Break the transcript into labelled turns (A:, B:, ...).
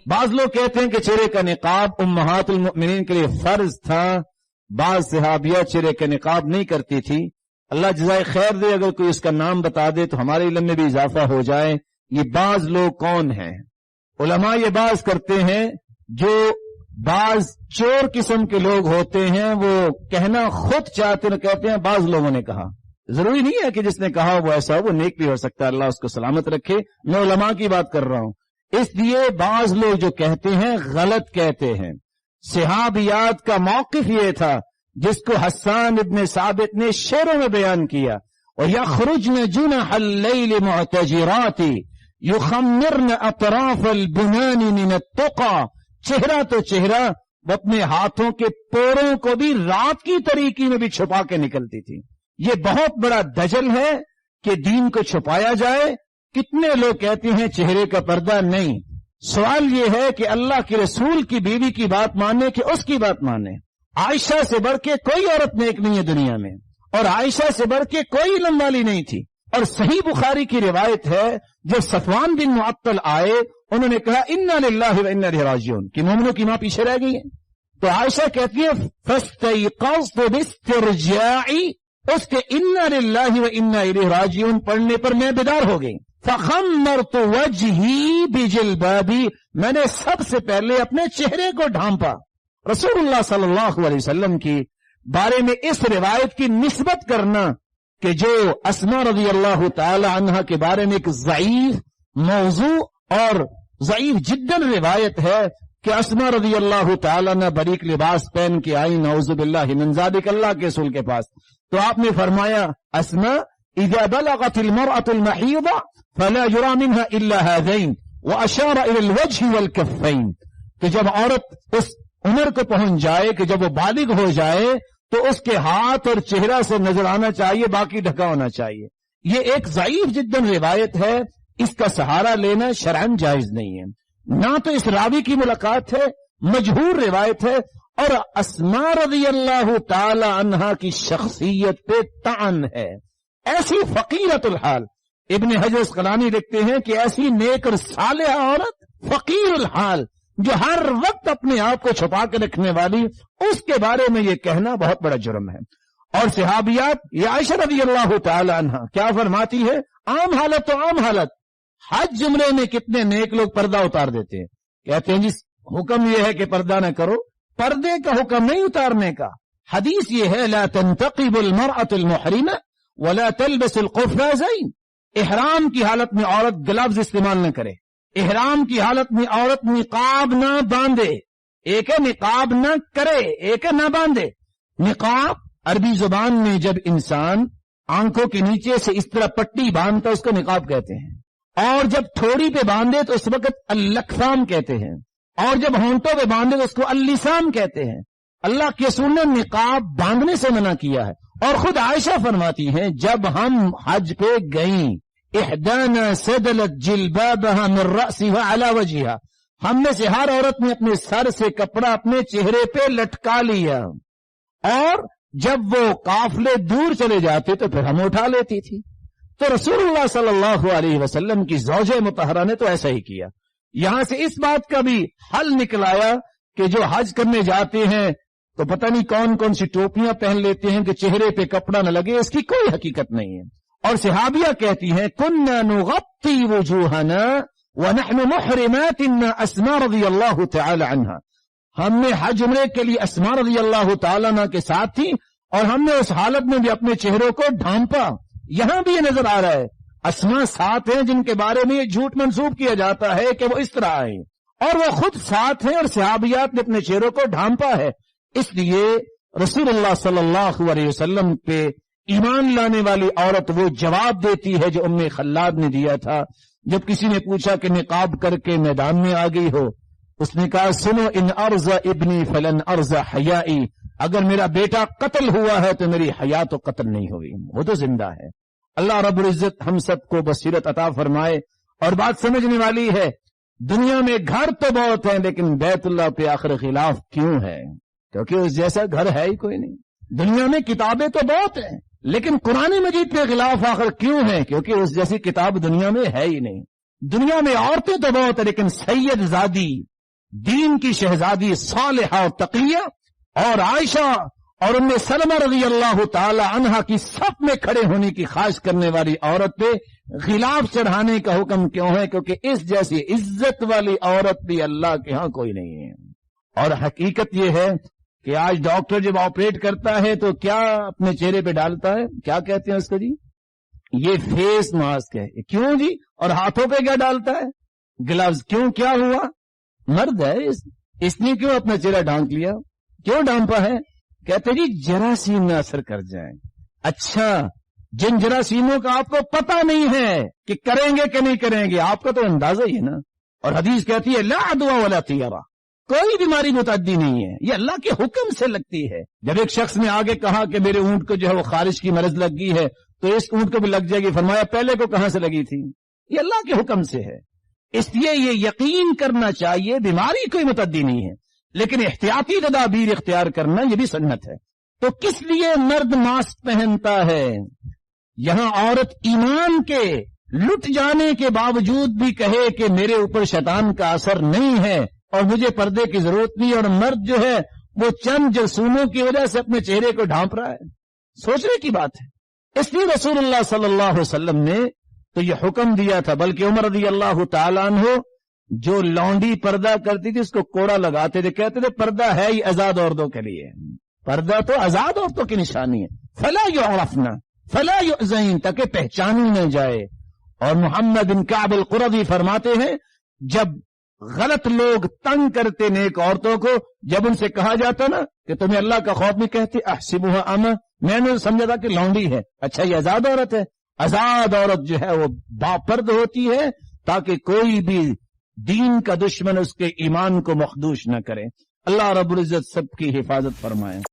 A: بعض لوگ کہتے ہیں کہ چہرے کا نقاب امہات المؤمنین کے لیے فرض تھا، بعض صحابیہ چہرے کا نقاب نہیں کرتی تھی۔ اللہ جزائے خیر دے، اگر کوئی اس کا نام بتا دے تو ہمارے علم میں بھی اضافہ ہو جائے۔ یہ بعض لوگ کون ہیں؟ علماء یہ باز کرتے ہیں جو بعض چور قسم کے لوگ ہوتے ہیں، وہ کہنا خود چاہتے ہیں، کہتے ہیں بعض لوگوں نے کہا۔ ضروری نہیں ہے کہ جس نے کہا وہ ایسا ہو، وہ نیک بھی ہو سکتا ہے، اللہ اس کو سلامت رکھے۔ میں علماء کی بات کر رہا ہوں۔ اس لیے بعض لوگ جو کہتے ہیں غلط کہتے ہیں۔ صحابیات کا موقف یہ تھا جس کو حسان ابن ثابت نے شعروں میں بیان کیا، وَيَخْرُجْنَ جُنَحَ اللَّيْلِ مُعْتَجِرَاتِ يُخَمِّرْنَ أَطْرَافَ الْبُنَانِ مِنَ التُّقَى، چہرہ تو چہرہ، وہ اپنے ہاتھوں کے پوروں کو بھی رات کی تاریکی میں بھی چھپا کے نکلتی تھی۔ یہ بہت بڑا دجل ہے کہ دین کو چھپایا جائے۔ کتنے لوگ کہتے ہیں چہرے کا پردہ نہیں۔ سوال یہ ہے کہ اللہ کے رسول کی بیوی کی بات مانے کہ اس کی بات مانے؟ عائشہ سے بڑھ کے کوئی عورت نیک نہیں ہے دنیا میں، اور عائشہ سے بڑھ کے کوئی علم والی نہیں تھی۔ اور صحیح بخاری کی روایت ہے، جب صفوان بن معطل آئے انہوں نے کہا انا للہ و انا الیہ راجعون، کہ مومنوں کی ماں پیچھے رہ گئی ہے۔ تو عائشہ کہتی ہے فاستيقظت باسترجاع، اس کے انا للہ و انا الیہ راجعون پڑھنے پر میں بیدار ہو گئی۔ فخمرت وجہی بجلبابی، میں نے سب سے پہلے اپنے چہرے کو ڈھانپا۔ رسول اللہ صلی اللہ علیہ وسلم کی بارے میں اس روایت کی نسبت کرنا کہ جو اسماء رضی اللہ تعالی عنہا کے بارے میں ایک ضعیف موضوع اور ضعیف جداً روایت ہے کہ اسماء رضی اللہ تعالی عنہ باریک لباس پہن کے آئی، نعوذ باللہ من ذالک، اللہ کے رسول کے پاس، تو آپ نے فرمایا اسماء اذا بلغت المرأة المحیض فلا يرى منها الا هذين، واشار الى الوجه والكفين، کہ جب عورت اس عمر کو پہنچ جائے کہ جب وہ بالغ ہو جائے تو اس کے ہاتھ اور چہرہ سے نظر آنا چاہیے، باقی ڈھکا ہونا چاہیے۔ یہ ایک ضعیف جداً روایت ہے، اس کا سہارا لینا شرعاً جائز نہیں ہے۔ نہ تو اس راوی کی ملاقات ہے، مجہور روایت ہے، اور اسماء رضی اللہ تعالی عنہا کی شخصیت پہ طعن ہے۔ ایسی فقیرۃ الحال، ابن حجر اسقلانی لکھتے ہیں کہ ایسی نیک اور صالحہ عورت فقیر الحال، جو ہر وقت اپنے آپ کو چھپا کے رکھنے والی، اس کے بارے میں یہ کہنا بہت بڑا جرم ہے۔ اور صحابیات، یہ عائشہ رضی اللہ تعالی عنہا کیا فرماتی ہے؟ عام حالت تو عام حالت، حج عمرے میں کتنے نیک لوگ پردہ اتار دیتے ہیں، کہتے ہیں جس حکم یہ ہے کہ پردہ نہ کرو، پردے کا حکم نہیں اتارنے کا۔ حدیث یہ ہے لا تنتقب المرأة المحرمة ولا تلبس القفازين، احرام کی حالت میں عورت گلوز استعمال نہ کرے، احرام کی حالت میں عورت نقاب نہ باندھے، ایک ہے نقاب نہ کرے، ایک ہے نہ باندھے۔ نقاب عربی زبان میں جب انسان آنکھوں کے نیچے سے اس طرح پٹی باندھتا اس کو نقاب کہتے ہیں، اور جب تھوڑی پہ باندھے تو اس وقت اللکفام کہتے ہیں، اور جب ہونٹوں پہ باندھے تو اس کو اللسام کہتے ہیں۔ اللہ کے رسول نے نقاب باندھنے سے منع کیا ہے، اور خود عائشہ فرماتی ہیں جب ہم حج پہ گئیں احدانا سدلت جلبابها من رأسها على وجهها، ہم میں سے ہر عورت نے اپنے سر سے کپڑا اپنے چہرے پہ لٹکا لیا، اور جب وہ قافلے دور چلے جاتے تو پھر ہم اٹھا لیتی تھی۔ تو رسول اللہ صلی اللہ علیہ وسلم کی زوجہ مطہرہ نے تو ایسا ہی کیا۔ یہاں سے اس بات کا بھی حل نکلایا کہ جو حج کرنے جاتے ہیں تو پتہ نہیں کون کون سی ٹوپیاں پہن لیتے ہیں کہ چہرے پہ کپڑا نہ لگے، اس کی کوئی حقیقت نہیں ہے۔ اور صحابیہ کہتی ہیں کننا نغطی وجوہنا ونحن محرمات اسماء رضی اللہ تعالی عنہا، ہم نے حج عمرے کے لیے اسماء رضی اللہ تعالی عنہ کے ساتھ تھی، اور ہم نے اس حالت میں بھی اپنے چہروں کو ڈھانپا۔ یہاں بھی یہ نظر آ رہا ہے اسماء ساتھ ہیں جن کے بارے میں یہ جھوٹ منسوب کیا جاتا ہے کہ وہ اس طرح آئیں، اور وہ خود ساتھ ہیں، اور صحابیات نے اپنے چہروں کو ڈھانپا ہے۔ اس لیے رسول اللہ صلی اللہ علیہ وسلم پہ ایمان لانے والی عورت وہ جواب دیتی ہے جو ام خلاد نے دیا تھا جب کسی نے پوچھا کہ نقاب کر کے میدان میں آ گئی ہو، اس نے کہا سنو ان ارض ابنی فلن ارض حیائی، اگر میرا بیٹا قتل ہوا ہے تو میری حیا تو قتل نہیں ہوئی، وہ تو زندہ ہے۔ اللہ رب العزت ہم سب کو بصیرت عطا فرمائے۔ اور بات سمجھنے والی ہے، دنیا میں گھر تو بہت ہیں لیکن بیت اللہ پہ آخر خلاف کیوں ہے؟ کیونکہ اس جیسا گھر ہے ہی کوئی نہیں۔ دنیا میں کتابیں تو بہت ہیں لیکن قرآن مجید پہ خلاف آخر کیوں ہے؟ کیونکہ اس جیسی کتاب دنیا میں ہے ہی نہیں۔ دنیا میں عورتیں تو بہت ہیں لیکن سید زادی دین کی شہزادی صالحہ اور تقیہ اور عائشہ اور ام سلمہ رضی اللہ تعالی عنہا کی صف میں کھڑے ہونے کی خواہش کرنے والی عورت پہ غلاف چڑھانے کا حکم کیوں ہے؟ کیونکہ اس جیسی عزت والی عورت بھی اللہ کے ہاں کوئی نہیں ہے۔ اور حقیقت یہ ہے کہ آج ڈاکٹر جب آپریٹ کرتا ہے تو کیا اپنے چہرے پہ ڈالتا ہے؟ کیا کہتے ہیں اس کو جی؟ یہ فیس ماسک ہے۔ کیوں جی؟ اور ہاتھوں پہ کیا ڈالتا ہے؟ گلوز۔ کیوں؟ کیا ہوا؟ مرد ہے، اس نے کیوں اپنا چہرہ ڈھانک لیا؟ کیوں ڈھانپا ہے؟ کہتے جی جراثیم نہ اثر کر جائیں۔ اچھا، جن جراثیموں کا آپ کو پتہ نہیں ہے کہ کریں گے کہ نہیں کریں گے، آپ کا تو اندازہ ہی ہے نا۔ اور حدیث کہتی ہے لا عدوى ولا طیرہ، کوئی بیماری متعدی نہیں ہے، یہ اللہ کے حکم سے لگتی ہے۔ جب ایک شخص نے آگے کہا کہ میرے اونٹ کو جو ہے وہ خارش کی مرض لگ گئی ہے تو اس اونٹ کو بھی لگ جائے گی، فرمایا پہلے کو کہاں سے لگی تھی؟ یہ اللہ کے حکم سے ہے۔ اس لیے یہ یقین کرنا چاہیے بیماری کوئی متعدی نہیں ہے، لیکن احتیاطی تدابیر اختیار کرنا یہ بھی سنت ہے۔ تو کس لیے مرد ماسک پہنتا ہے؟ یہاں عورت ایمان کے لٹ جانے کے باوجود بھی کہے کہ میرے اوپر شیطان کا اثر نہیں ہے اور مجھے پردے کی ضرورت نہیں، اور مرد جو ہے وہ چند جرثوموں کی وجہ سے اپنے چہرے کو ڈھانپ رہا ہے، سوچنے کی بات ہے۔ اس لیے رسول اللہ صلی اللہ علیہ وسلم نے تو یہ حکم دیا تھا، بلکہ عمر رضی اللہ تعالیٰ عنہ جو لونڈی پردہ کرتی تھی اس کو کوڑا لگاتے تھے، کہتے تھے پردہ ہے ہی آزاد عورتوں کے لیے، پردہ تو آزاد عورتوں کی نشانی ہے، فلا یعرفن فلا یؤذین، تاکہ پہچانی نہ جائے۔ اور محمد بن کعب القرظی فرماتے ہیں جب غلط لوگ تنگ کرتے نیک عورتوں کو، جب ان سے کہا جاتا نا کہ تمہیں اللہ کا خوف نہیں، کہتے احسبها اما، میں نے سمجھا تھا کہ لونڈی ہے، اچھا یہ آزاد عورت ہے۔ آزاد عورت جو ہے وہ باپرد ہوتی ہے تاکہ کوئی بھی دین کا دشمن اس کے ایمان کو مخدوش نہ کرے۔ اللہ رب العزت سب کی حفاظت فرمائے۔